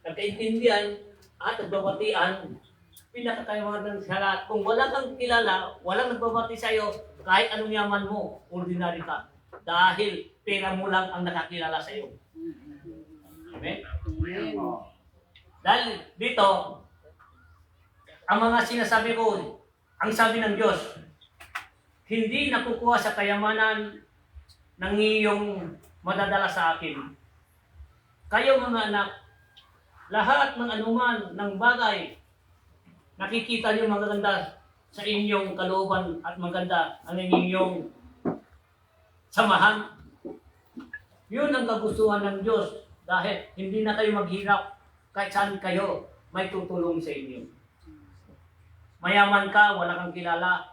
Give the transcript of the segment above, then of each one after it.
nagkaintindihan at nagbabatian, pinakatayaman ng sa lahat. Kung wala kang kilala, walang nagbabati sa iyo, kahit anong yaman mo, ordinary ka. Dahil pera mo lang ang nakakilala sa iyo. Amen? Oh. Dahil dito, ang mga sinasabi ko, ang sabi ng Diyos, hindi nakukuha sa kayamanan ng iyong madadala sa akin. Kayo mga anak, lahat ng anuman ng bagay, nakikita niyo maganda sa inyong kalooban at maganda ang inyong samahan. Yun ang kagustuhan ng Diyos dahil hindi na kayo maghirap kahit saan kayo may tutulong sa inyo. Mayaman ka, wala kang kilala,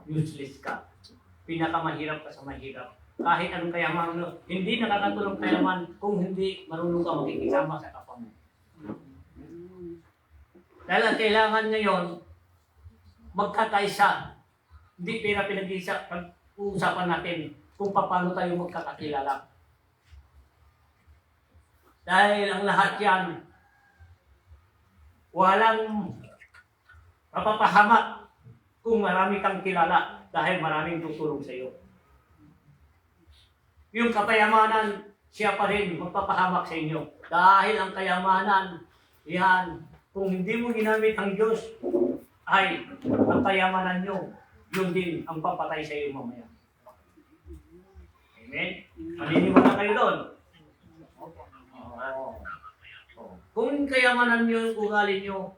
useless ka. Pinakamahirap ka sa mahirap. Kahit anong kayaman mo, hindi nakakatulong kayaman kung hindi marunong ka makikisama sa kapwa mo. Dahil ang kailangan ngayon, magkakaisa. Hindi pera pinag-isa. Pag-uusapan natin kung paano tayo magkakakilala. Dahil ang lahat yan, walang mapapahamak kung marami kang kilala dahil maraming tutulong sa iyo. Yung kapayamanan, siya pa rin magpapahamak sa inyo. Dahil ang kayamanan, yan, kung hindi mo ginamit ang Diyos, ay ang kayamanan nyo, yun din ang papatay sa iyo mamaya. Amen? Maniniwala kayo doon. Kung kayamanan nyo yung ugali nyo,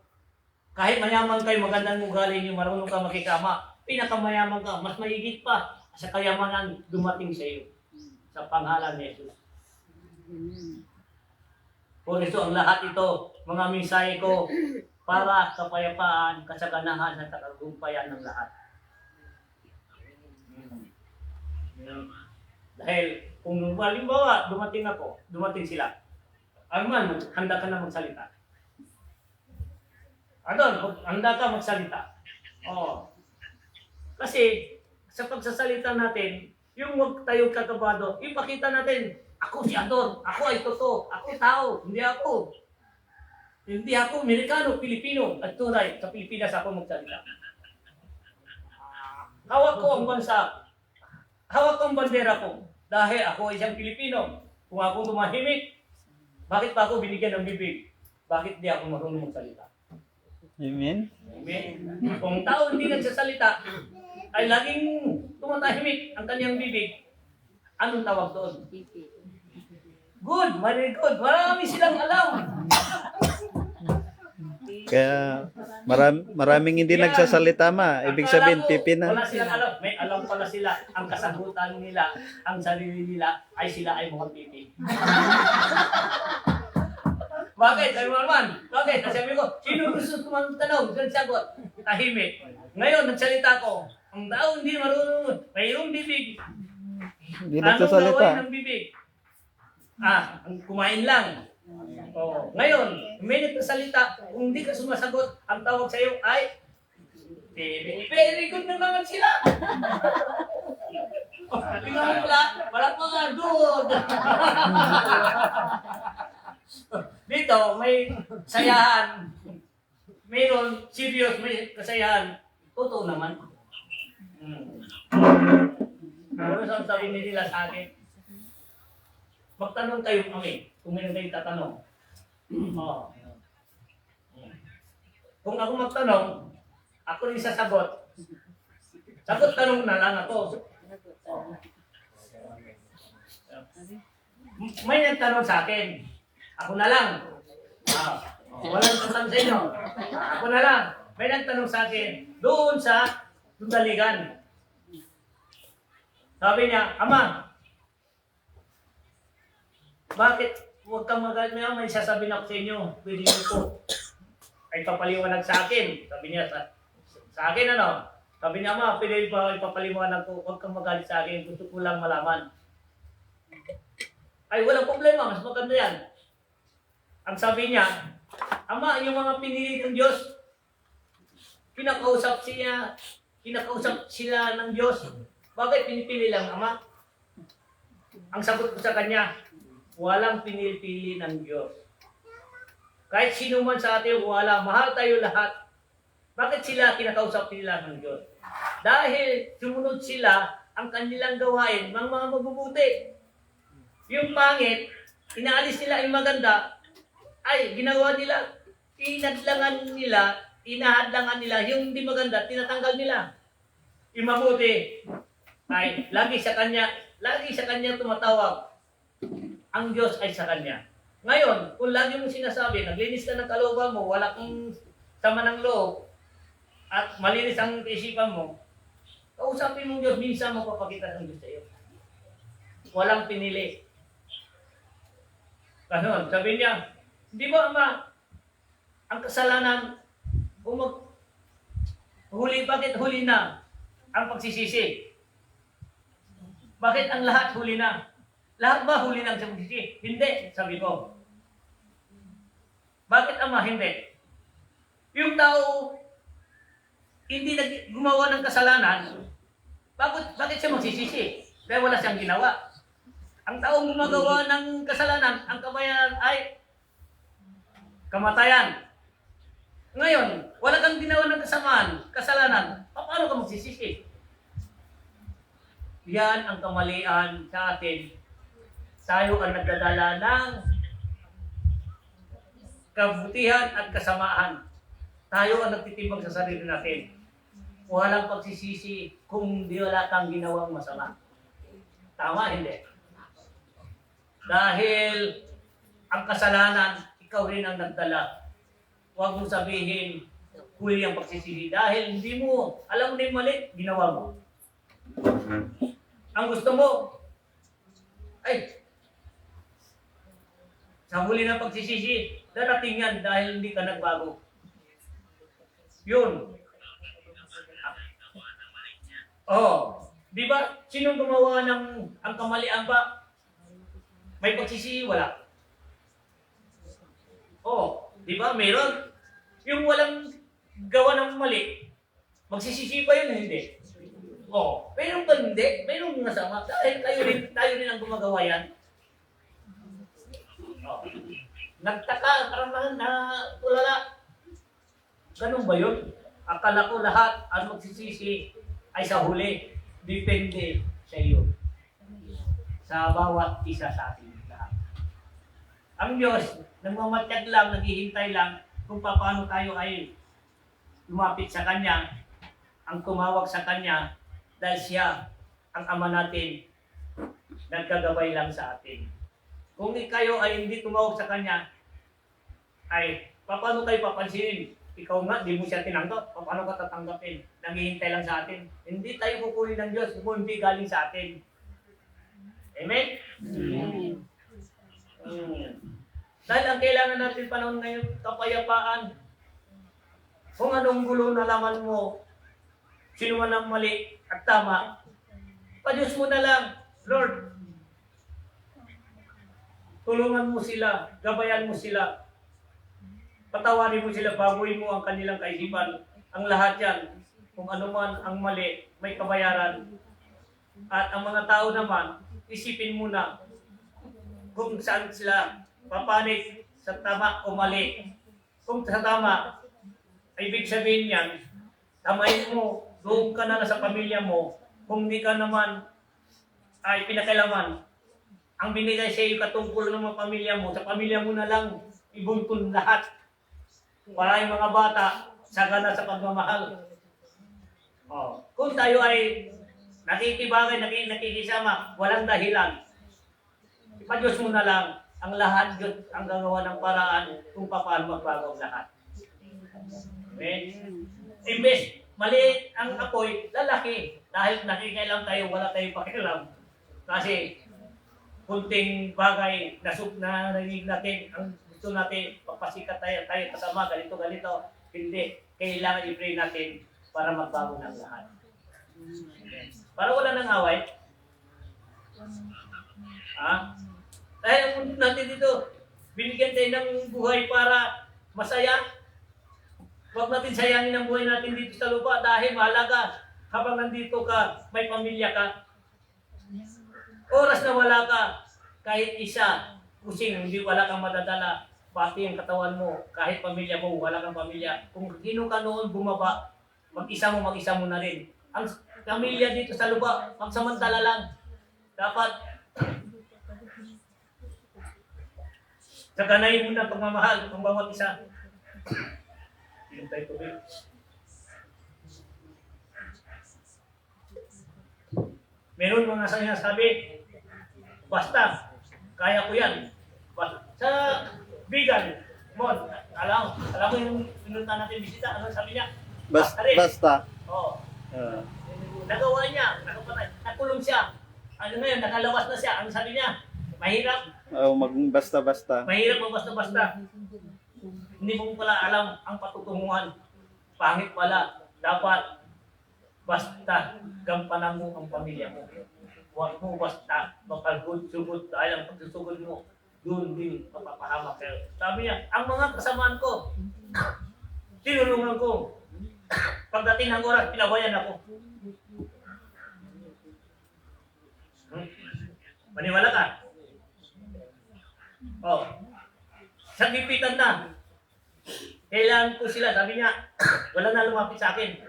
kahit mayaman kayo, magandang ugali nyo, marunong ka makikama, pinakamayaman ka, mas mahigit pa sa kayamanan dumating sa iyo. Sa pangalan ni Jesus. Por ito, ang lahat ito, mga mensahe ko, para kapayapaan, kasaganahan, at katagumpayan ng lahat. Dahil, kung halimbawa, dumating sila, man, handa ka na magsalita. Handa ka magsalita. Oo. Kasi, sa pagsasalita natin, yung huwag tayong kakabado, ipakita natin, ako si Adon, ako ay totoo, ako tao, hindi ako. Hindi ako Amerikano, Pilipino, at tunay, sa Pilipinas ako magsalita. Hawak ko ang bansa, hawak ko ang bandera ko, dahil ako ay isang Pilipino. Kung ako tumahimik, bakit pa ako binigyan ng bibig? Bakit di ako marunong magsalita? Amen? Amen. Kung tao hindi nagsasalita, ay laging tumatahimik ang kanyang bibig. Anong tawag doon? Good, very good. Marami silang alam. Kaya maraming hindi nagsasalita ma. Ibig sabihin, pipi na. Wala silang alam. May alam pala sila. Ang kasagutan nila, ang sarili nila, ay sila ay mukhang pipi. Bakit? Sabi mo naman. Bakit? Sabi ko, sino gusto kumantanong? Saan sagot? Tahimik. Ngayon, nagsalita ko. Ang tao hindi marunong. Mayroong bibig. Hindi Anong nagsasalita. gawain ng bibig? Ang kumain lang. Oh. Ngayon, may nagsasalita, kung hindi ka sumasagot, ang tawag sa iyo ay very good na naman sila. Tingnan mo lang, wala pa nga good. Dito, may sayahan. Mayroon, serious, may kasayahan. Totoo naman. Pero saan sabihin nila sa akin, magtanong kayo kami, kung meron kayong tatanong. Kung ako magtanong, ako rin sasagot. Sagot tanong na lang ako. May nagtanong sa akin, ako na lang. Walang tanong sa inyo. Ako na lang. May nagtanong sa akin, doon sa Sundaligan. Sabi niya, Ama, bakit huwag kang magalit? May sasabihin ako sa inyo, pwede niyo po. Ay papaliwanag sa akin. Sabi niya sa akin ano? Sabi niya, Ama, pwede ba ipapaliwanag ko, huwag kang magalit sa akin, gusto ko lang malaman. Ay, walang problema, mas maganda yan. Ang sabi niya, Ama, yung mga pinili ng Diyos, kinakausap sila ng Diyos. Bakit pinipili lang, Ama? Ang sagot ko sa kanya, walang pinipili ng Diyos. Kahit sino man sa ating wala, mahal tayo lahat. Bakit sila kinakausap nila ng Diyos? Dahil sumunod sila ang kanilang gawain, mga mabubuti. Yung pangit, inaalis nila yung maganda, ay ginawa nila, inahadlangan nila, yung hindi maganda, tinatanggal nila. Yung mabuti, ay lagi sa kanya tumatawag. Ang Diyos ay sa kanya. Ngayon, kung lagi mong sinasabi, naglinis ka ng kalooban mo, wala kang sama ng loob, at malinis ang isipan mo, kausapin mong Diyos, minsan mapapakita ng Diyos sa iyo. Walang pinili. Ganon, sabi niya, di ba Ama, ang kasalanan, bakit huli na ang pagsisisi? Bakit ang lahat huli na? Lahat ba huli na ang pagsisisi? Hindi, sabi ko. Bakit Ama, hindi? Yung tao, hindi gumawa ng kasalanan, bakit siya magsisisi? Dahil wala siyang ginawa. Ang taong gumagawa ng kasalanan, ang kabayaran ay kamatayan. Ngayon, wala kang ginawa ng kasalanan, paano ka magsisisi? Yan ang kamalian sa atin. Tayo ang nagdadala ng kabutihan at kasamaan. Tayo ang nagtitimbang sa sarili natin. Walang pagsisisi kung di wala kang ginawang masama. Tama, hindi? Dahil ang kasalanan, ikaw rin ang nagdala. Huwag mong sabihin, huli ang pagsisisi. Dahil hindi mo, alam mo na yung mali, ginawa mo. Ang gusto mo, ay, sa huli ng pagsisisi, darating yan dahil hindi ka nagbago. Yun. Oh, di ba? Sinong gumawa ng ang kamalian ba? May pagsisisi, wala. Oh, di ba? Meron. Yung walang gawa ng mali, magsisisi pa yun, hindi. Oh, pero ba hindi? Mayroong masama. Dahil tayo rin ang gumagawa yan. Oh. Nagtaka, parang na tulala. Ganun ba yun? Akala ko lahat ang magsisisi ay sa huli. Depende sa iyo. Sa bawat isa sa atin lahat. Ang Diyos, nagmamatyag lang, naghihintay lang kung paano tayo ay lumapit sa Kanya, ang tumawag sa Kanya, dahil siya ang Ama natin, nagkagabay lang sa atin. Kung kayo ay hindi tumawag sa Kanya, ay paano kayo papansinin? Ikaw nga, di mo siya tinanggap. Paano ka tatanggapin? Naghihintay lang sa atin. Hindi tayo kukunin ng Diyos kung hindi galing sa atin. Amen? Amen. Dahil ang kailangan natin panahon ngayon, kapayapaan. Kung anong gulo na laman mo, sino man ang mali at tama, pa-Diyos mo na lang, Lord. Tulungan mo sila, gabayan mo sila. Patawarin mo sila, baguhin mo ang kanilang kaisipan. Ang lahat yan, kung ano man ang mali, may kabayaran. At ang mga tao naman, isipin mo na kung saan sila papanik sa tama o mali. Kung sa tama, ibig sabihin yan, tamayin mo, doon ka na sa pamilya mo. Kung di ka naman ay pinakailaman, ang binigay sa iyo katungkol ng mga pamilya mo, sa pamilya mo na lang ibuntun lahat. Para yung mga bata, sagana sa pagmamahal. Oh. Kung tayo ay nakikibagay, nakikisama, walang dahilan, ipa-Diyos mo na lang, ang lahat Diyos ang gagawa ng paraan kung paano magbago ang lahat. Amen? Imbes, maliit ang apoy, lalaki. Dahil nakikailam tayo, wala tayong pakialam. Kasi, kunting bagay na narinig natin, ang gusto natin, pagpasikat tayo kasama, ganito. Hindi. Kailangan i-pray natin para magbago ng lahat. Okay. Para wala nang away. Dahil ang mundo natin dito, binigyan tayo ng buhay para masaya. Huwag natin sayangin ang buhay natin dito sa lupa dahil mahalaga habang nandito ka, may pamilya ka. Oras na wala ka, kahit isa, kusing, hindi wala kang madadala, pati ang katawan mo, kahit pamilya mo, wala kang pamilya. Kung sino ka noon bumaba, mag-isa mo na rin. Ang pamilya dito sa lupa, magsamantala lang. Dapat saganayin mo na pagmamahal ng bawat isa. Inom tayo tubig. Meron mga sinasabi, basta, kaya ko yan. Sa vegan, alam mo yung pinunta natin bisita, ano sabi niya? Basta. rin. Basta. Oo. Ah. Nagawa niya, nakapatay, nakulong siya. Ano ngayon, nakalawas na siya. Ano sabi niya? Mahirap Basta-basta. mo basta-basta. Hindi mo pala alam ang patutunguhan. Pangit pala. Dapat basta gampanan mo ang pamilya mo. Huwag mo basta makalgod-sugod dahil ang pagsusugod mo doon din mapapahamak kayo. Sabi niya, ang mga kasamaan ko, tinulungan ko. Pagdating ng oras, pinabayan ako. Maniwala ka? Oh. Sa gipitan na. Kailangan ko sila. Sabi niya, wala na lumapit sa akin.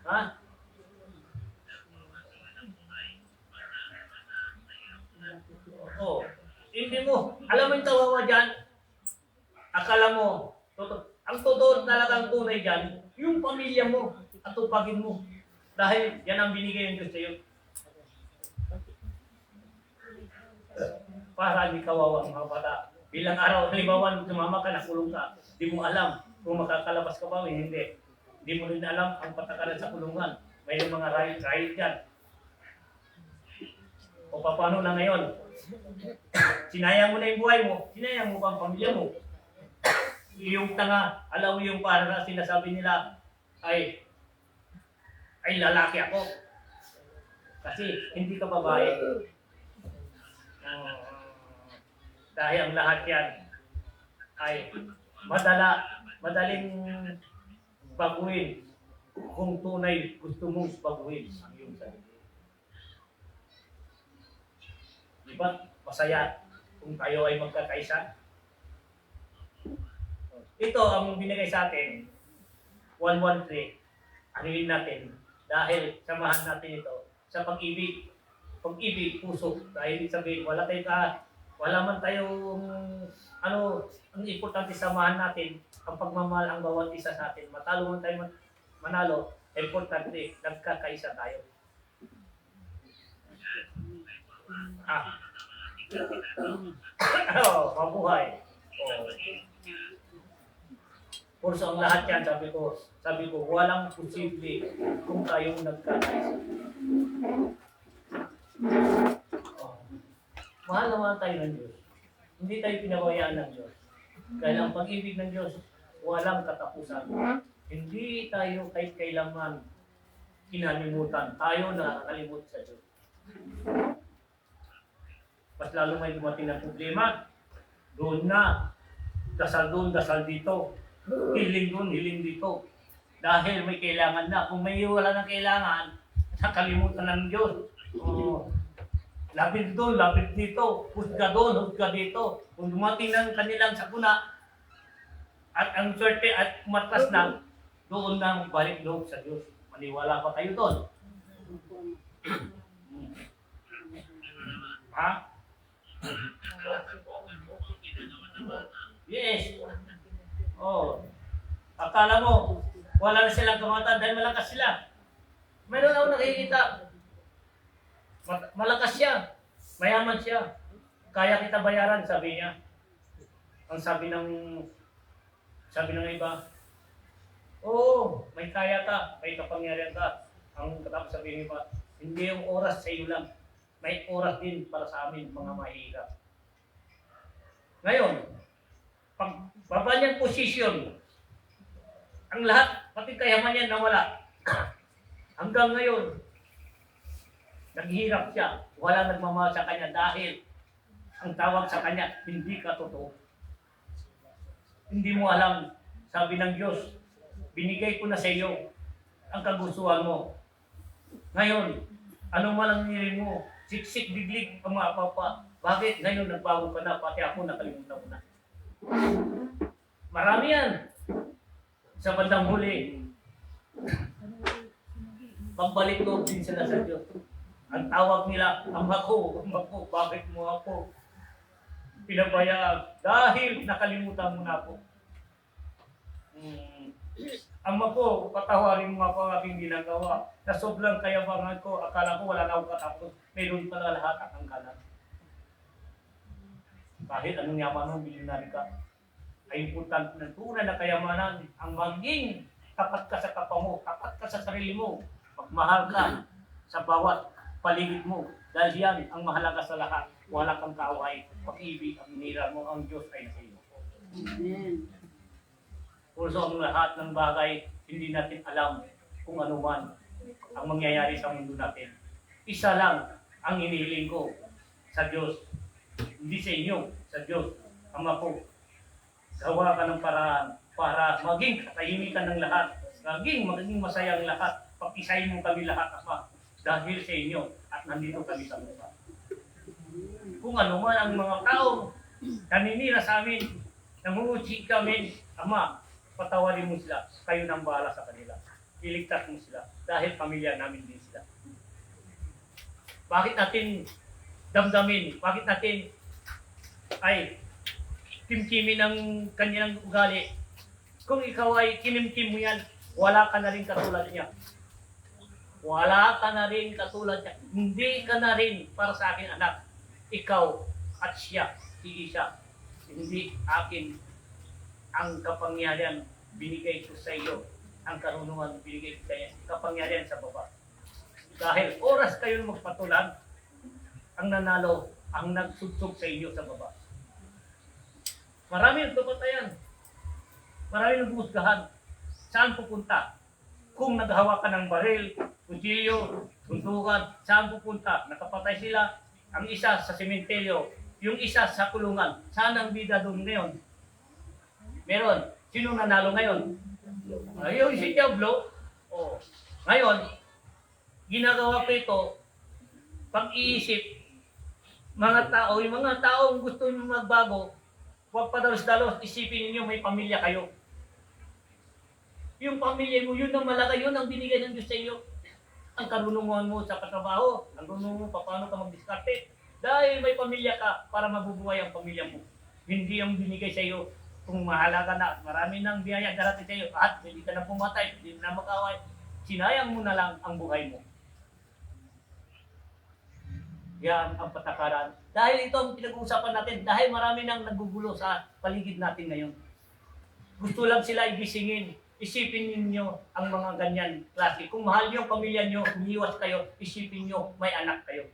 Ha? Oh. Hindi mo. Alam mo yung tawawa dyan? Akala mo, ang totoo talagang tunay dyan, yung pamilya mo at tupagin mo. Dahil yan ang binigay ng Diyos sa iyo. Para hindi kawawa ang mga bata. Bilang araw, halimbawa, tumama ka, nakulong ka, di mo alam kung makakalabas ka ba o hindi. Di mo rin alam ang patakaran sa kulungan. May mga riot dyan. O paano na ngayon? Sinayang mo na yung buhay mo, sinayang mo ba ang pamilya mo? Yung tanga, alam mo yung para sinasabi nila ay lalaki ako. Kasi hindi ka babae. Dahil ang lahat yan ay madaling baguhin kung tunay gusto mong baguhin ang iyong sarili. Diba? Masaya kung tayo ay magkakaisa. Ito ang binigay sa atin, 113. Anuin natin dahil samahan natin ito sa pag-ibig. Pag-ibig, puso. Dahil sabihin, wala man tayong, ang importante samahan natin, ang pagmamahal ang bawat isa sa atin. Matalo man tayo manalo, importante, nagkakaisa tayo. Mabuhay. Purso ang lahat yan, sabi ko, walang posible kung tayong nagkakaisa. Mahal naman tayo ng Diyos. Hindi tayo pinabayaan ng Diyos. Dahil ang pag-ibig ng Diyos, walang katapusan. Hindi tayo kahit kailanman kinalimutan. Tayo nakakalimut sa Diyos. Mas lalo may dumating na problema, doon na. Dasal doon, dasal dito. Hiling doon, hiling dito. Dahil may kailangan na. Kung may wala ng kailangan, nakalimutan ng Diyos. Lapit doon, lapit dito. Husga doon, husga dito. Kung dumating ng kanilang sakuna, at ang swerte at matras na, doon na balik loob sa Diyos. Maniwala pa kayo doon. Ha? Yes. Oh. Akala mo, wala na silang kamatan dahil malakas sila. Mayroon ako nakikita. Malakas siya. Mayaman siya. Kaya kita bayaran, sabi niya. Ang sabi ng iba, oh, may kaya ka, may kapangyarihan ka. Ang katapos sabihin niya, hindi yung oras sa iyo lang. May oras din para sa amin, mga mahihirap. Ngayon, pag baba niyang posisyon, ang lahat, pati kayaman niya nawala. Hanggang ngayon, naghihirap siya. Walang nagmamahal sa kanya dahil ang tawag sa kanya, hindi ka totoo. Hindi mo alam, sabi ng Diyos, binigay ko na sa iyo ang kagustuhan mo. Ngayon, ano man ang nirin mo, siksik biglig ang mga papa, Bakit ngayon nagbago ka na, pati ako nakalimutan ko na. Marami yan. Sa bandang huli, pagbalik loob din sila sa Diyos. Ang tawag nila, Ama ko, bakit mo ako pinabayaan? Dahil nakalimutan mo na ako. Ama ko, patawarin mo ako ang aking ginagawa. Sa sobrang kayabangan ko, akala ko wala na akong katapos. Meron pala lahat ang kalat. Kahit anong yaman mo, milyonary ka, ay importante na tunay na kayamanan ang maging tapat ka sa kapwa mo, tapat ka sa sarili mo, magmahal ka sa bawat paligid mo. Dahil yan ang mahalaga sa lahat. Wala kang kaaway, pag-ibig ang hinira mo, ang Diyos ay sa iyo. Amen. Pulso ang lahat ng bagay, hindi natin alam kung ano man ang mangyayari sa mundo natin. Isa lang ang hinihiling ko sa Diyos, hindi sa inyo, sa Diyos. Ama ko, gawa ka ng paraan para maging katahimikan ng lahat, maging masaya ang lahat, pag-isahin mo kami lahat, Ama, dahil sa inyo at nandito kami sa lupa. Kung ano man ang mga tao naninira sa amin, namumuchi kami, Ama, patawarin mo sila, kayo nang bahala sa kanila. Iligtas mo sila, dahil pamilya namin din sila. Bakit natin damdamin, bakit natin ay kimkimin ng kanyang ugali? Kung ikaw ay kinimkim mo yan, wala ka na rin katulad niya. Wala ka na rin katulad niya. Hindi ka na rin para sa akin, anak. Ikaw at siya, si Isa. Hindi akin ang kapangyarihan binigay ko sa iyo. Ang karunungan binigay ko sa iyo. Kapangyarihan sa baba. Dahil oras kayo magpatulan, ang nanalo, ang nagsugsog sa inyo sa baba. Marami nagpapatayan. Marami nagbuhusgahan. Saan pupunta? Kung naghawa ka ng baril, kutsilyo, suntukan, saan pupunta? Nakapatay sila. Ang isa sa sementeryo, yung isa sa kulungan. Saan ang bida doon ngayon? Meron. Sino nanalo ngayon? Yung si Diablo. Oh. Ngayon, ginagawa ko ito, pag-iisip, yung mga taong gusto nyo magbago, huwag padalos-dalos, isipin ninyo may pamilya kayo. Yung pamilya mo, yun ang malaga, yun ang binigay ng Diyos sa iyo. Ang karunungan mo sa katrabaho, ang karunungan mo paano ka magdiskarte. Dahil may pamilya ka para mabubuhay ang pamilya mo. Hindi ang binigay sa iyo kung mahalaga na. Marami nang biyaya darating sa iyo at hindi ka na pumatay, hindi na mag-away. Sinayang mo na lang ang buhay mo. Yan ang patakaran. Dahil ito ang pinag-uusapan natin, dahil marami nang nagugulo sa paligid natin ngayon. Gusto lang sila igisingin. Isipin ninyo ang mga ganyan klase. Kung mahal niyo ang pamilya niyo, umiwas kayo, isipin niyo may anak kayo.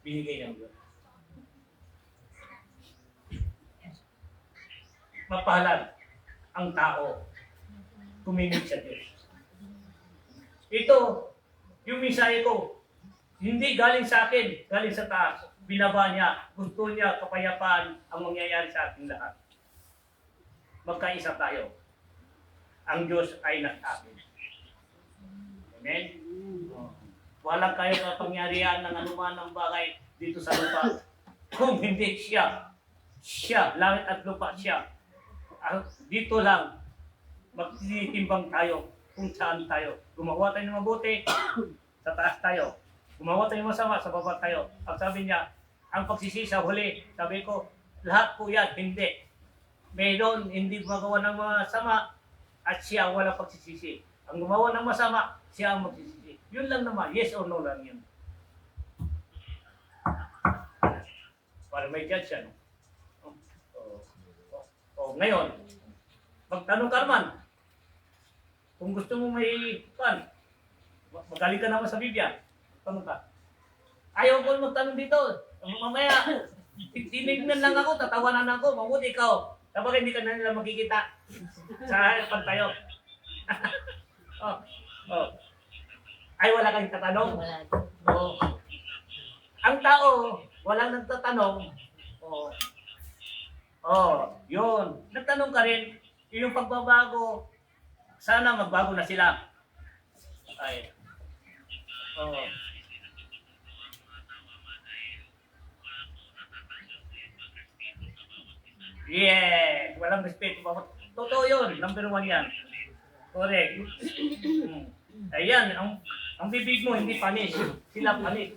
Binigay ng Diyos. Mapahalan ang tao. Tumingin sa Diyos. Ito, yung mensahe ko, hindi galing sa akin, galing sa taas. Binaba niya, gusto niya kapayapaan ang mangyayari sa ating lahat. Magkaisa tayo. Ang Diyos ay nasa akin. Amen? Walang kayo kapangyarihan ng anuman ng bagay dito sa lupa. Kung hindi siya, langit at lupa siya. Dito lang, magtitimbang tayo kung saan tayo. Gumawa tayo ng mabuti, sa taas tayo. Gumawa tayo ng masama, sa baba tayo. Ang sabi niya, ang pagsisisi sa huli, sabi ko, lahat po yan, hindi. Mayroon, hindi magawa ng masama, at siya wala pagsisisi. Ang gumawa ng masama, siya ang magsisisi. Yun lang naman, yes or no lang yun. Para may judge siya, no? Ngayon, magtanong ka naman. Kung gusto mo may pan, magaling ka naman sa Biblia. Tanong ka. Ayaw ko magtanong dito. Mamaya, tinignan lang ako, tatawanan ako. Mabuti ikaw. Kapag hindi ka na nila makikita sa harapan tayo. Ay, wala kang tatanong? Oh. Ang tao, walang nagtatanong. Yun. Nagtanong ka rin, yung pagbabago, sana magbago na sila. Ay. Yeah, walang respeto. Totoo yun, number 1 yan. Correct. Ayan, ang bibig mo hindi panis. Sila panis.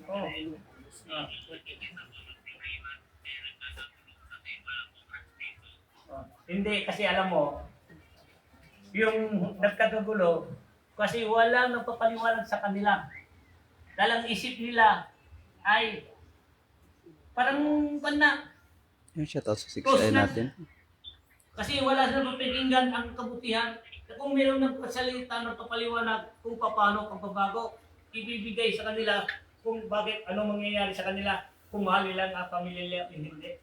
Oh. Ah. Hindi, kasi alam mo, yung nagkakagulo, kasi wala nagpapaliwanag sa kanila. Dahil ang isip nila ay parang na. Yung shoutout sa 6i natin. Kasi wala silang mapikinggan ang kabutihan. Kung mayroong nagpasalita, nagpapaliwanag kung paano pagbabago, ibibigay sa kanila kung bakit, ano mangyayari sa kanila, kung mahal nila ang pamilya nila, hindi.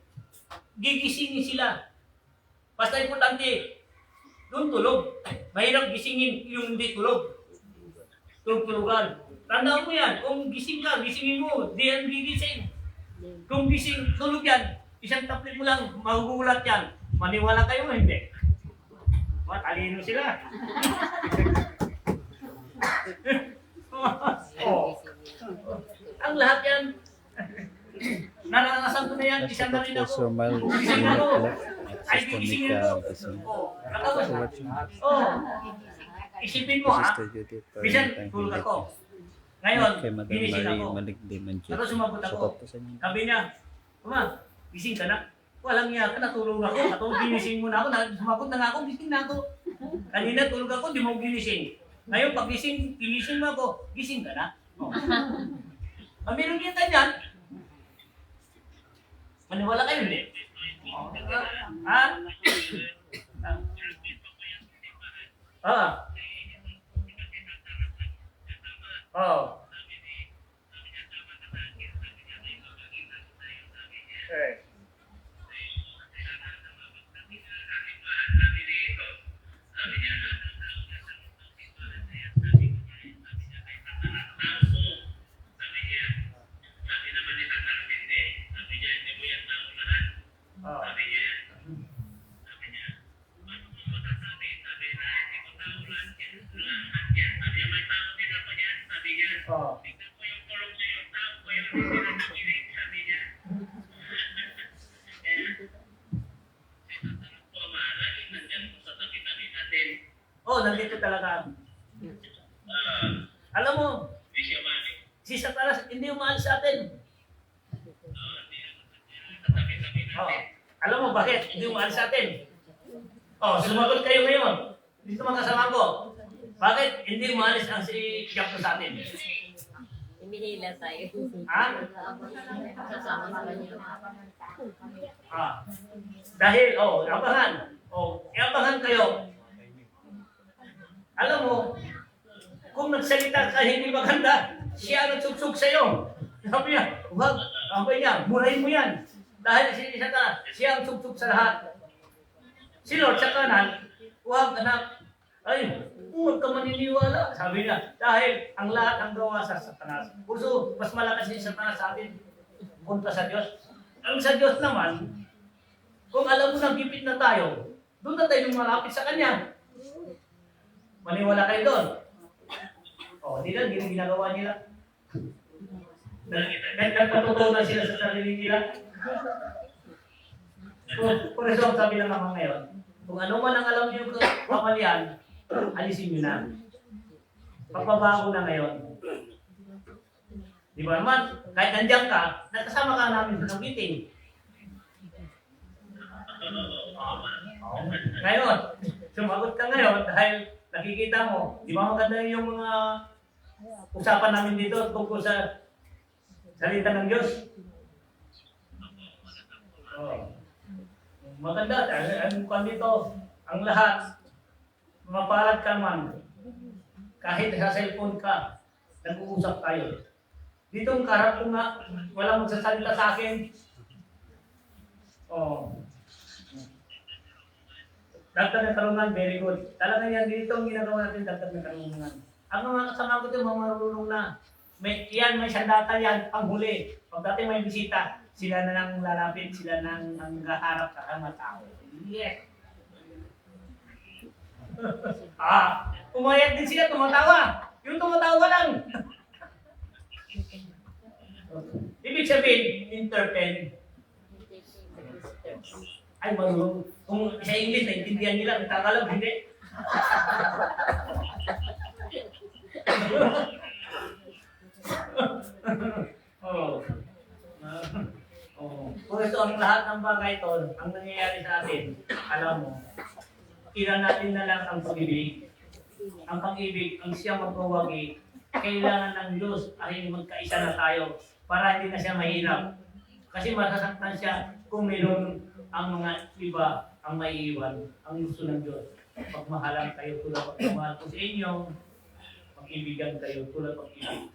Gigisingin sila. Basta importante, doon tulog. Mahirap gisingin yung hindi tulog. Tulugan. Tandaan mo yan, kung gising ka, gisingin mo, di yan gigising. Kung gising, tulog yan, isang taplit mo lang, magugulat yan. Maniwala kayo o hindi? Matalino sila. Oh. Ang lahat yan, naranasan ko na yan, isa na rin ako. Gising ako. Ay, gigisingin ko. Oh, nakabas. Oh. Isipin mo ha, bisan tulog ako. Ngayon, ginising ako. Tapos sumagot ako. Sabi niya, Mama, gising ka na? Walang niya ka, natulog ako. Atong ginising mo na ako, sumagot na nga ako, gising na ako. Kanina tulog ako, di mo ginising. Ngayon, pag ginising mo ako, gising ka na? Oh. Meron kita dyan. Maniwala kayo, hindi? Oh. Ha? Ah. Oh. Okay. Oh. Oh. Oh, nandito talaga. Alam mo, si Satanas hindi umaalis sa atin. Oh, alam mo bakit hindi umaalis sa atin? Oh, sumagot kayo ngayon. Dito mga kasama ko. Bakit hindi umaalis ang si Jack sa atin? Hinihila tayo. Ha? Sasama sa kanya. Ah. Dahil, abangan. Abangan kayo. Alam mo, kung nagsalita ka hindi maganda, siya ang nagsugsug sa'yo. Sabi niya, huwag, murahin mo yan. Dahil siya ang sugsug sa lahat. Si Lord sa kanan, huwag anak, huwag ka maniniwala. Sabi niya, dahil ang lahat ang gawa sa Satanas. Puso, mas malakas si Satanas sa atin. Punta sa Diyos. Ang sa Diyos naman, kung alam mo na gipit na tayo, doon na tayo malapit sa Kanya. Maniwala kayo doon. Nila, ginagawa nila. Nagpatutunan sila sa sarili nila. Por eso, sabi ng mga ngayon, kung ano man ang alam niyo kapalian, alisin niyo na. Pagbabago na ngayon. Di ba naman, kahit nandiyan ka, nakasama ka namin sa meeting. Ngayon, sumagot ka ngayon dahil nakikita mo, di ba maganda yung mga usapan namin dito tungkol sa salita ng Diyos? Maganda, ang dito, ang lahat, mapalad ka man, kahit sa cellphone ka, nag-uusap tayo. Dito ang karap ko nga, walang magsasalita sa akin. Dagdag na karungan, very good. Talaga yan, dito ang ginagawa natin, dagdag na karungan. Ang mga kasama ko ito, mga marunong na. May sandata yan, panghuli. Pagdating may bisita, sila na nang lalapit, sila nang nanghaharap sa mga tao. Yes. Umayat din sila, tumatawa. Yung tumatawa lang. Ibig sabihin, entertain. Ay, marunong. Kung sa English, naintindihan nila. Ang Tagalog, hindi. Oh. Oh. Kung ito ang lahat ng bagay ito, ang nangyayari sa atin, alam mo, ilan natin na lang ang pag-ibig. Ang pag-ibig, ang siya magpawagi, kailangan ng Diyos ay magkaisa na tayo para hindi na siya mahirap. Kasi masasaktan siya kung mayroon ang mga iba ang maiiwan. Ang gusto ng Diyos, pagmahalan kayo tulad pagmamahal ko sa inyo, mag-ibigan kayo tulad pag-ibig sa inyo.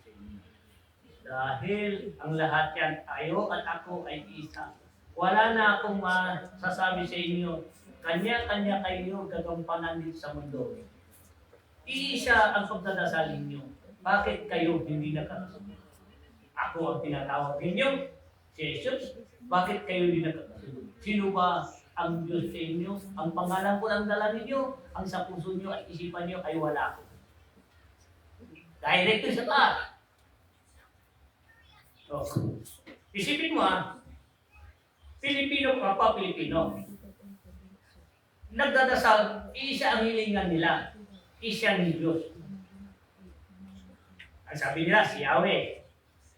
Dahil ang lahat yan, tayo at ako ay isa. Wala na akong masasabi sa inyo. Kanya-kanya kayo gagampanan dito sa mundo. Iisa ang pagdadasal ninyo. Bakit kayo hindi nakakasunod? Ako ang tinatawag ninyo, si Jesus. Bakit kayo hindi nakakasunod? Sino ba ang Diyos sa inyo? Ang pangalan ko ang dala ninyo, ang sa puso nyo at isipan nyo ay wala ko. Direct sa taas. So, isipin mo Pilipino ka pa, Pilipino. Nagdadasal, isa ang hilingan nila. Isa ni Diyos. Ang sabi nila, si Yahweh.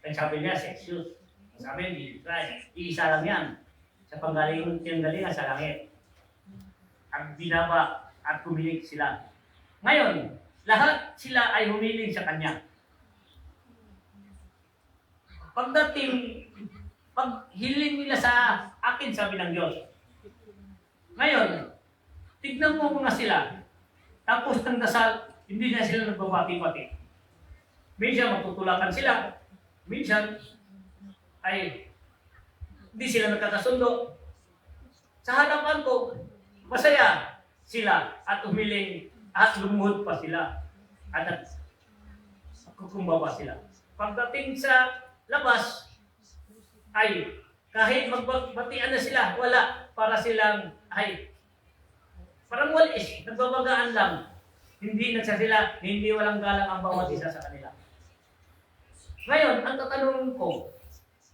Ang sabi nila, si Jesus. Ang sabi ni Christ, iisa lang yan. Sa panggalingan sa langit. Ang binaba at humiling sila. Ngayon, lahat sila ay humiling sa Kanya. Paghiling nila sa akin, sabi ng Diyos. Ngayon, tignan mo mga sila. Tapos ng dasal, hindi na sila nagbabati-bati. Minsan matutulakan sila. Minsan ay hindi sila nagkakasundo. Sa harapan ko, masaya sila at umiling at lumuhod pa sila. At kukumbaba sila. Pagdating sa labas, ay kahit magbatian na sila, wala. Para silang, parang walis, nagbabagaan lang. Hindi nagsasila, hindi walang galang ang bawat isa sa kanila. Ngayon, ang tatanungin ko,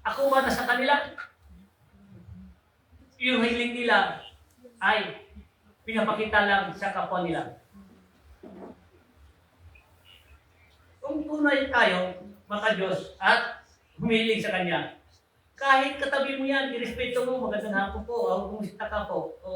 ako ba nasa kanila? Yung hiling nila ay pinapakita lang sa kapwa nila. Kung tunay tayo, maka-Diyos, at humiling sa Kanya, kahit katabi mo yan, irespeto mo, magandang hapon po, kumusta ka po, o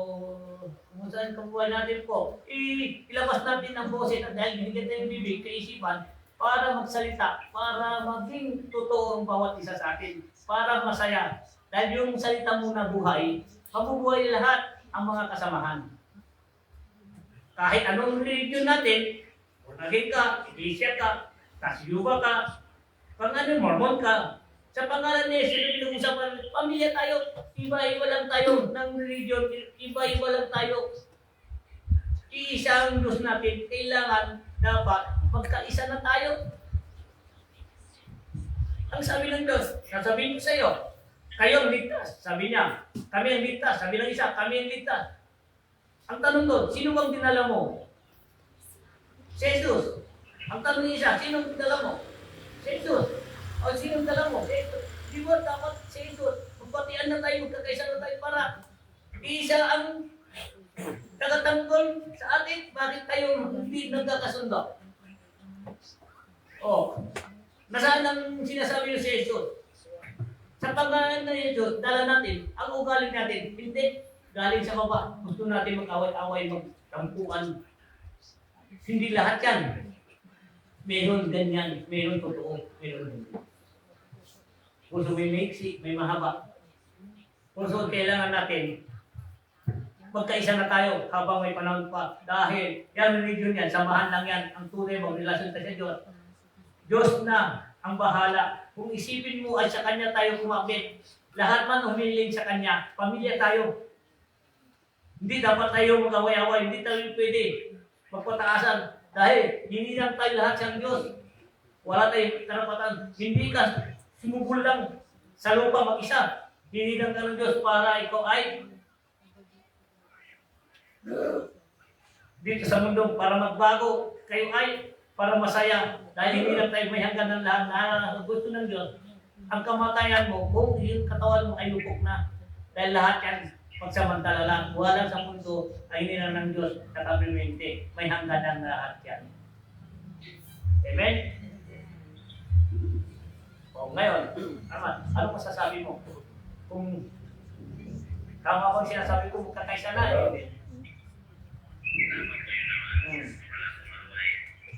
kumusta ang kabuhay natin po, ilabas natin ang boses at dahil binigyan tayo ng bibig, kaisipan, para magsalita, para maging totoo ang bawat isa sa atin, para masaya. Dahil yung salita mo na buhay, mabubuhay lahat ang mga kasamahan. Kahit anong religion natin, Born-again ka, Iglesia ka, Kasyuba ka, Mormon ka, sa pangalan ni Jesus, pinag-usapan, pamilya tayo, iba-iba lang tayo ng religion, iba-iba lang tayo. Iisa ang Diyos natin, kailangan dapat magkaisa na tayo. Ang sabi ng Diyos, sasabihin ko sa iyo, kayo ang ligtas, sabi niya. Kami ang ligtas, sabi ng isa, kami ang ligtas. Ang tanong doon, sino bang dinala mo? Si Jesus. Ang tanong ng isa, sino ang dinala mo? Si Jesus. O sino ang dala mo? Si Jesus. Di ba dapat si Jesus? Magpatian na tayo, magkakaisa na tayo para isa ang tagatanggol sa atin. Bakit tayo hindi nagkakasundo? Nasaan ang sinasabi ng si Jesus? Sa pangalan ng Jesus, dala natin, ang ugali natin, hindi galing sa baba. Gusto natin mag-away-away, magtampuan. Hindi lahat yan. Meron ganyan, meron totoo, meron hindi. Puso may maiksi, may mahaba. Puso kailangan natin magkaisa na tayo habang may panahon pa. Dahil yan religion yan, samahan lang yan. Ang tunay mo, relasyon tayo sa Diyos. Diyos na ang bahala. Kung isipin mo ay sa Kanya tayo kumapit, lahat man humiling sa Kanya, pamilya tayo. Hindi dapat tayo mag-away-away, hindi tayo pwede magpataasan. Dahil hindi lang tayo lahat sa Diyos. Wala tayong karapatan. Hindi ka sumugol lang sa lupa mag-isa. Hindi lang ka ng Diyos para ikaw ay dito sa mundo para magbago. Kayo ay para masaya. Dahil hindi lang tayo may hanggan ng lahat na gusto ng Diyos ang kamatayan mo kung yung katawan mo ay lupok na. Dahil lahat yan, pagsamantala lang, wala sa mundo ay nilang ng Diyos nakapilmente. May hangganan na lahat yan. Amen? O ngayon, ano masasabi mo? Kung tama bang sinasabi ko, magkakaisa na eh.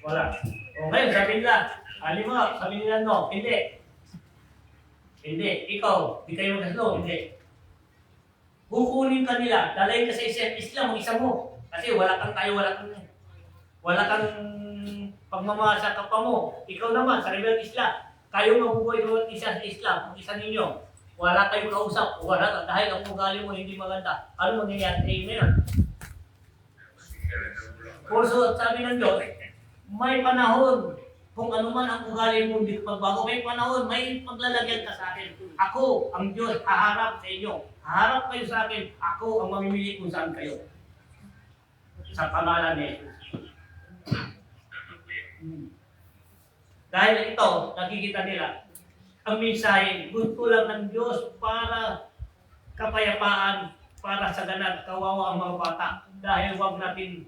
Wala. O ngayon, sabi nila, halimbawa, sabi nila no, hindi. Hindi, ikaw, di kayo magkaslo, hindi. Kukunin ka nila, dalayin ka sa Islam, mag-isa mo. Kasi wala kang pagmamahal sa kapwa mo. Ikaw naman, sa rebel Islam, kayo mabubuhay bawat isa sa Islam, mag-isa ninyo. Wala kayong kausap, wala, dahil ang ugali mo hindi maganda. Ano mangyayari sa inyo ngayon? Kurso, sabi ng Diyos, may panahon, kung ano man ang ugali mo hindi pagbago, may panahon, may paglalagyan ka sa akin. Ako, ang Diyos, haharap sa inyo. Haharap kayo sa akin, ako ang mamimili kung saan kayo. Sa pangalan ni Jesus. Dahil ito, nakikita nila, ang mensahe, gusto lang ng Diyos para kapayapaan, para sa ganat, kawawa ang mga bata. Dahil huwag natin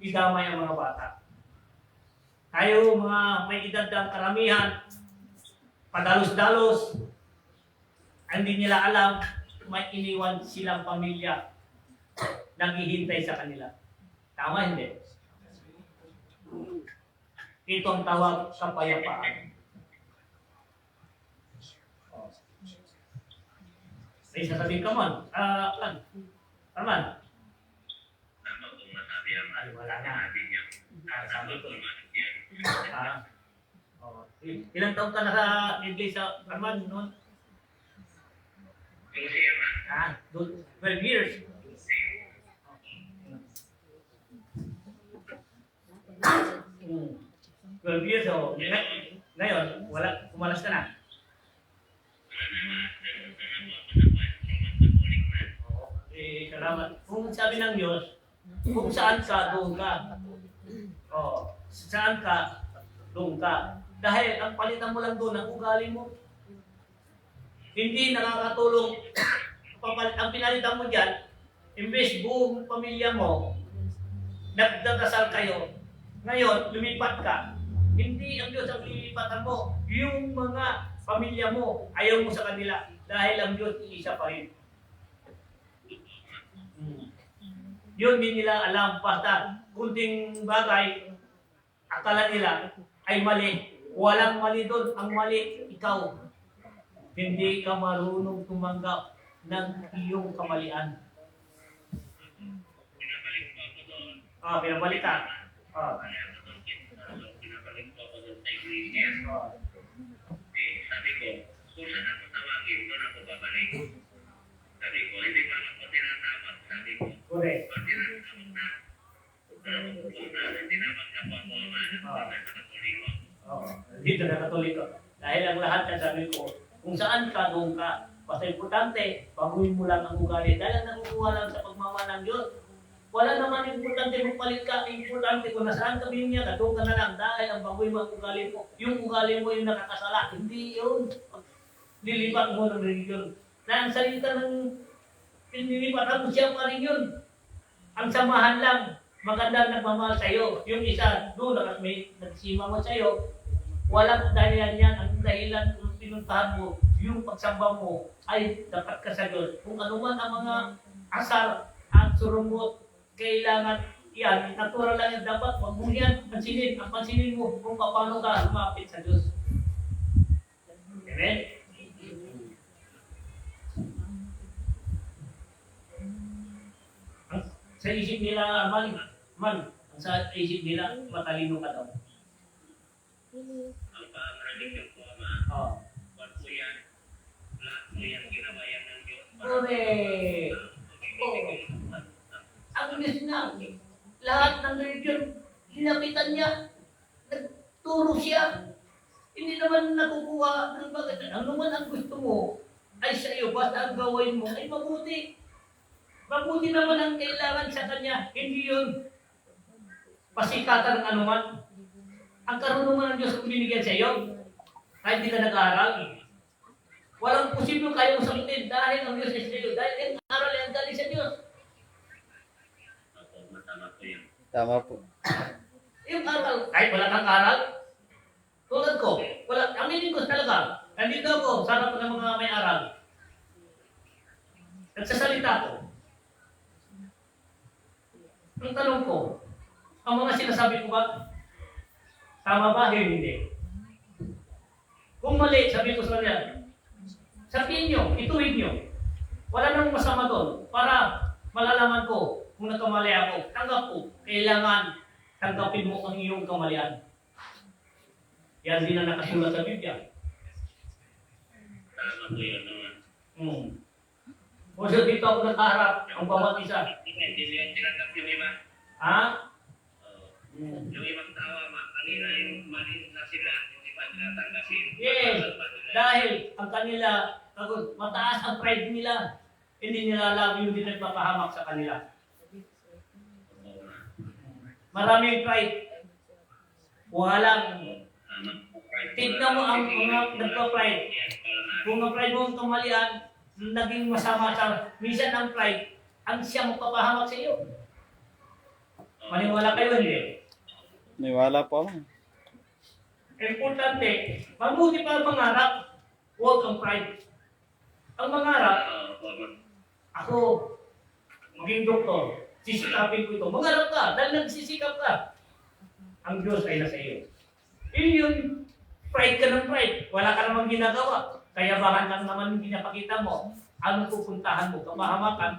idamay ang mga bata. Tayo mga may edad ng karamihan, padalos-dalos, hindi nila alam, may iniwan silang pamilya naghihintay sa kanila. Tama hindi? Ito ang tawag kapayapaan. May sasabihin ka man. Arman. Ay, wala na. Sabi ko. Ilang taon ka na sa iglesia, Arman, noon? 12 years. Hmm. 12 years, oh. Ngayon, wala, kumalas ka na. Salamat. Kung sabi ng Diyos, kung saan ka, doon ka. Oh, saan ka, doon ka. Dahil ang palitan mo lang doon, ang ugali mo. Hindi nakakatulong. Ang pinalitan mo dyan, imbes buong pamilya mo, nagdadasal kayo. Ngayon, lumipat ka. Hindi ang Diyos ang lilipatan mo. Yung mga pamilya mo, ayaw mo sa kanila. Dahil ang Diyos iisa pa rin. Yun din nila alam. Basta kunting bagay, akala nila ay mali. Walang mali doon. Ang mali, ikaw. Hindi ka marunong tumanggap ng iyong kamalian. Pinabalik ka. Sabi ko, kung saan ako tawagin, doon ako babalik. Sabi ko, hindi pa ako tinatawag. Sabi ko, Correct. pag tinatawag na, tinawag na po ako naman sa Katoliko. Dito na Katoliko. Dahil ang lahat na sabi ko, kung saan ka, doon ka. Basta importante, baguhin mo lang ang ugali. Dahil ang nakukuha lang sa pagmamahal ng Diyos. Wala naman importante magpalit ka. Importante kung nasaan ka niya, doon ka na lang. Dahil ang baguhin mo ang ugali mo. Yung ugali mo yung nakakasala. Hindi yun. Lilipat mo ng religion. Na ang salita ng pinilipatan mo siya pa rin yun. Ang samahan lang. Magandang nagmamahal sa'yo. Yung isa, doon may nagsima mo sa'yo. Walang dahilan yan. Ang dahilan kung pinuntahan mo, yung pagsamba mo, ay dapat ka sa Diyos. Kung ano man ang mga asar at surumot, kailangan yan. Natural lang yan. Dapat wag mo yan pansinin. Ang pansinin mo kung paano ka lumapit sa Diyos. Amen? Sa isip nila, sa isip nila, matalino ka daw. Ang pang-religion ko, Ama, Oh. wag ko yan. Lahat ko yan ginabayan ng Diyos. Correct. Ang Diyos na, lahat ng religion, hinapitan niya, nagturo siya. Hindi naman nakukuha ng bagay. Ano man ang gusto mo, ay sa iyo, basta ang gawin mo, ay mabuti. Mabuti naman ang kailangan sa kanya. Hindi yun pasikatan ng anuman. Ang karunungan ng Diyos ang binigyan sa iyo, kahit di ka nag-aaral, Walang posibleng kayong sagutin dahil ang Diyos ay sa iyo. Dahil ang aral ay ang galing sa Diyos. Opo, matama po yun. Tama po. Yung aral, kahit wala kang aral, tulad ko, wala, aminin ko talaga. Nandito ako, sa harap ng mga may aral. Nagsasalita ko. Ang tanong ko, ang mga sinasabi ko ba, tama ba? Hindi. Kung mali, sabi ko sa kanya, sabihin nyo, ituwid nyo. Wala nang masama doon para malalaman ko kung nagkamali ako. Tanggap ko, kailangan tanggapin mo ang iyong kamalian. Yan din ang nakasulat sa Biblia. Tama po yun naman. Kung so, dito ako nakaharap, ang bawat isa. Hindi niyo tinanggap yung iba. Ha? Yung ibang tao, kanina yung mali na sila, hindi pa nila tanggapin. Yes. Dahil ang kanila, mataas ang pride nila. Hindi nila alam yung hindi nagpapahamak sa kanila. Maraming pride. Walang. Tignan mo ang mga nagpa-pride. Kung ang pride mo ang kamalian, naging masama sa minsan ang pride, ang siyang magpapahamak sa iyo. Maniwala kayo hindi? Niwala po ako. Importante, mabuti pa ang mangarap, huwag ang pride. Ang mangarap, ako, maging doktor, sisikapin ko ito. Mangarap ka, dahil nagsisikap ka. Ang Diyos ay nasa iyo. Yun, pride ka ng pride. Wala ka namang ginagawa. Kayabangan lang naman yung pinapakita mo. Ano pupuntahan mo? Kapahamakan.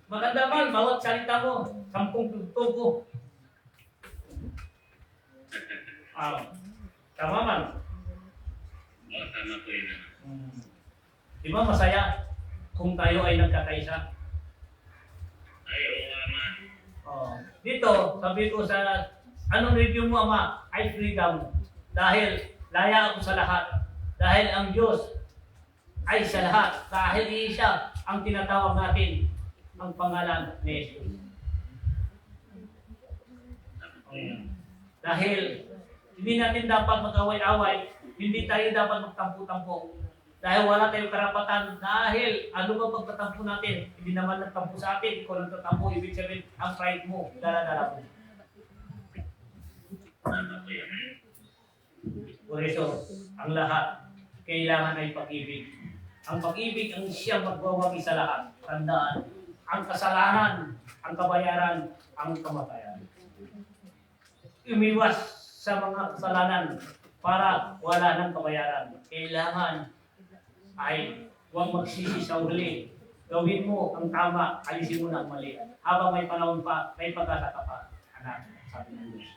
Maganda man, bawat salita mo, 10 tubo. Tama man. Oo, tama po yun. Di ba masaya kung tayo ay nagkakaisa? Ay, oo, Ama. Dito, sabi ko sa, anong review mo, Ama? Ay freedom. Dahil laya ako sa lahat. Dahil ang Diyos ay sa lahat. Dahil siya ang tinatawag natin ang pangalan ni Jesus. Dahil hindi natin dapat mag-away-away, hindi tayo dapat magtampo-tampo. Dahil wala tayong karapatan. Dahil ano ba pagtatampo natin? Hindi naman nagtampo sa atin. Kung nagtatampo, ibig sabihin, ang pride mo, dala-dala mo. Tama po yun. Por eso, ang lahat, kailangan ay pag-ibig. Ang pag-ibig ang siyang magwawagi sa lahat. Tandaan, ang kasalanan, ang kabayaran, ang kamatayan. Umiwas sa mga kasalanan para wala ng kabayaran. Kailangan ay huwag magsisi sa huli. Gawin mo ang tama, alisin mo na ang mali. Habang may panahon pa, may pagkakata pa. Anak, sabi ng Diyos.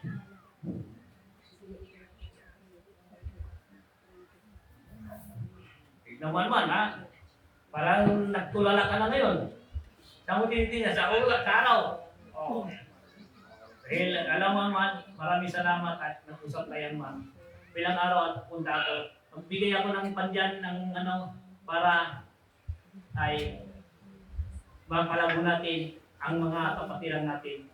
Tignan man, ha? Parang nagtulala ka na ngayon. Saan mo tinitingnan? Sa ulat, sa araw. Dahil alam mo man, maraming salamat at nag-usap tayo man. Bilang araw at punta ako. Magbigay ako ng pandyan ng para ay mapalago natin ang mga kapatiran natin.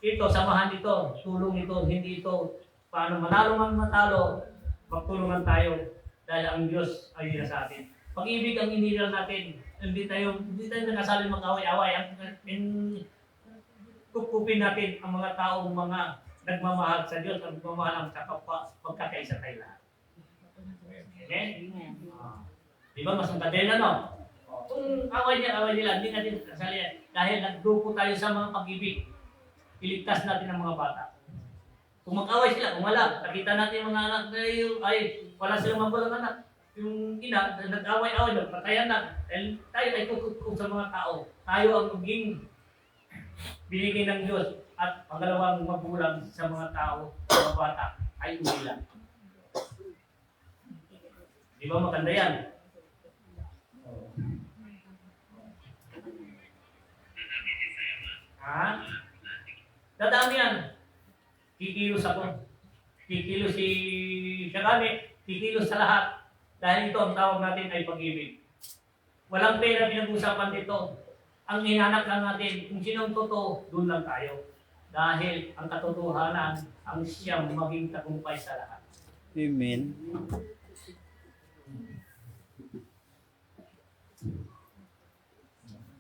Ito, samahan ito, tulong ito, hindi ito paano manalo man matalo, magtulungan tayo dahil ang Diyos ay nila sa atin. Pag-ibig ang iniral natin, hindi tayo nakasalin mag-away-away. Kukupin natin ang mga taong mga nagmamahal sa Diyos, ang nagmamahal sa kapwa, magkakaisa tayo lahat. Okay? Di ba mas magkadela, no? Kung away nila, hindi natin kasali. Dahil nagdupo tayo sa mga pag-ibig, iligtas natin ang mga bata. Kung mag-away sila, kung wala, nakita natin yung mga anak na ay wala silang magulang anak. Yung ina, nag-away-away, nagpatayan na. Dahil tayo ay kukutkog sa mga tao. Tayo ang maging binigay ng Diyos at pangalawang magulang sa mga tao, sa mga bata, ay umila. Di ba maganda yan? Ha? Dadami yan. Kikilos ako. Kikilos si Shagami. Kikilos sa lahat. Dahil ito ang tawag natin ay pag-ibig. Walang pera pinag-usapan dito. Ang hinahanap lang natin, kung sinong totoo, doon lang tayo. Dahil ang katotohanan ang siyang maging tagumpay sa lahat. Amen.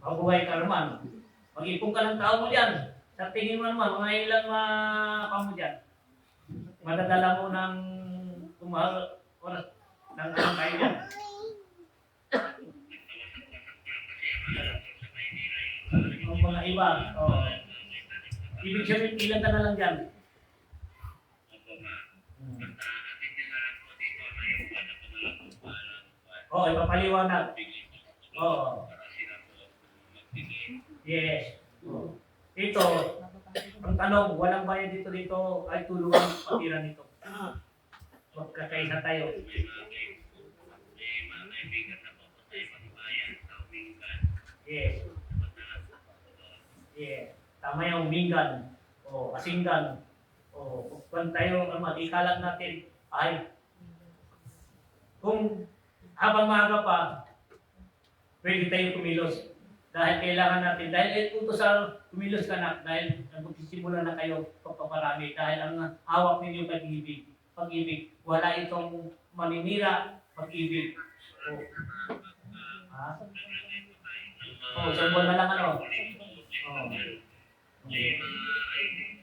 Mabuhay ka naman. Mag-ipon ka ng tao mo dyan. Sa tingin mo naman, mga ilang pamo dyan. Madadala mo ng tumahal oras ng anong kayo dyan. Ang mga iba. Oh. Ibig sabihin, ilan ka na lang dyan. Opo, ma. Basta atin din na lang po dito na yung wala ko na lang kung paano. Oo, ipapaliwanag. Oo. Para sila po magtingin. Yes. Ito, ang tanong, walang bayad dito ay tulungan patira nito. Magkakaisa tayo. May mga kaibigan na po sa ibang bayan sa Umingan. Yes. Yeah. Tama yung Mingan. O Asinggan. O kung tayo ikalat natin ay kung habang maaga pa pwede tayo kumilos. Dahil kailangan natin, dahil utos sa kumilos ka na, dahil magsisimula na kayo pagpaparami, dahil ang hawak ninyo pag-ibig. Pag-ibig. Wala itong maninira, pag-ibig. O. Ha? O, sa buwan na lang ano. O. May mga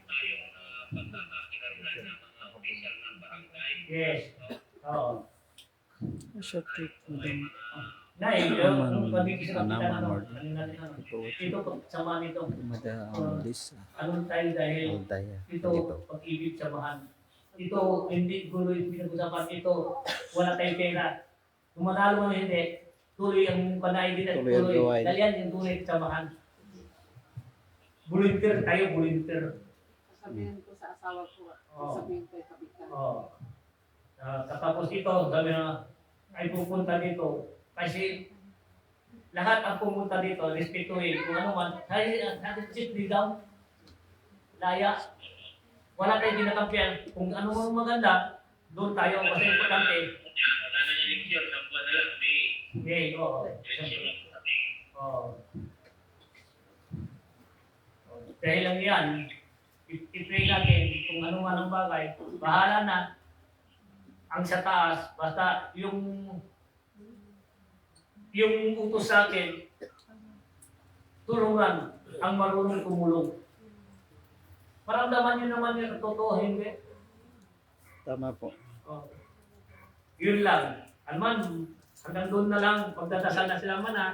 tayong pagkakakilanlan ng mga opisyal ng barangay. Yes. Oo. Siya take mo din. Dahil, Naman, yung pag-ibig sa kapitan, naman, ano, ano natin, ano. Ito, sama nito. Mada Lisa. Ano tayo dahil Aldaya. ito, pag-ibig, samahan. Ito, hindi guloy pinag-usapan. Ito, wala tayong pera. Kung manalo mo hindi, tuloy ang panay din at Tuloy ang tuloy. gawain. Dahil yan, yung tuloy at samahan. Volunteer tayo, volunteer. Sabihin ko sa asawa ko, Oo. sabihin ko yung kapitan. Oh. Katapos ito, sabi na, ay pupunta dito. Kasi lahat ang pumunta dito, respetuhin. Kung ano man, natin simple daw. Laya. Wala tayong ginakampiyan. Kung ano man maganda, doon tayo. Kasi importante. Wala na yung leksyon sa buwan na lang. May Okay, oo. leksyon lang sa ating. Oo. Dahil lang yan, i-pray natin kung ano man ang bagay. Bahala na ang sa taas. Basta yung utos sa akin, tulungan ang marunong kumulong. Maramdaman nyo naman yung totoo, hindi? Tama po. Oh. Yun lang. Alman, hanggang doon na lang, pagdadasal na sila man ha.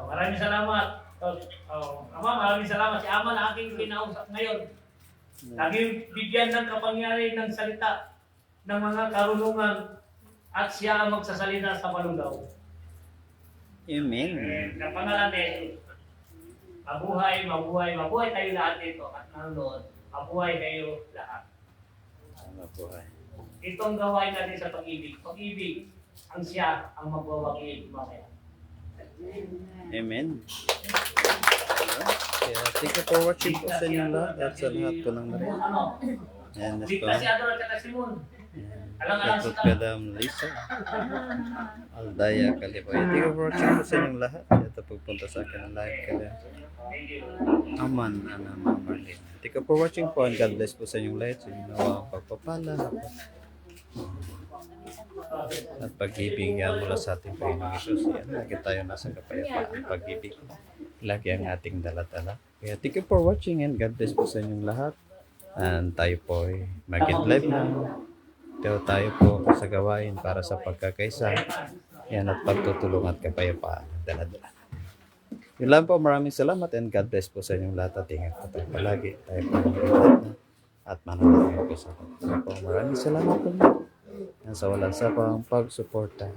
Maraming salamat. Ama, maraming salamat. Si Ama na aking kinausap ngayon. Laging bigyan ng kapangyari ng salita ng mga karunungan at siya ang magsasalita sa malunggaw. Amen. Sa pangalan ni Jesus. Mabuhay, mabuhay, mabuhay tayo lahat dito at nanonood. Mabuhay kayo lahat. Tama po ay. Itong gawain natin sa pag-ibig. Pag-ibig ang siya ang magwawakil mamaya. Amen. Kaya thank you for watching po sa inyo lahat at sa lahat ko ng narin. Ano? Ayan, let's go. Ligtas si Ador at saka si Moon. Alang-alang Dapat sila. Madam Lisa. Aldaya Kaliboy. Thank you for watching po sa inyong lahat. Ito pagpunta sa akin ng live kaya. Thank you. Aman, Ma'am Marlene. Thank you for watching po and God bless po sa inyong lahat. Sa inyong nawang pagpapala at pag-ibig mula sa ating Panginoong Isus. Yan, lagi tayo nasa kapayapaan. Pag-ibig, lagi ang ating daladala. Kaya thank you for watching and God bless po sa inyong lahat. And tayo po ay mag-live na. Tayo po sa gawain para sa pagkakaisa. Yan at pagtutulong at kapayapaan. Daladala. Yun lang po, maraming salamat and God bless po sa inyong lahat at ingat po tayo palagi. Tayo po mag-ingat na at manalangin po sa atin. Maraming salamat po. Yan sa walang sapang pagsuporta.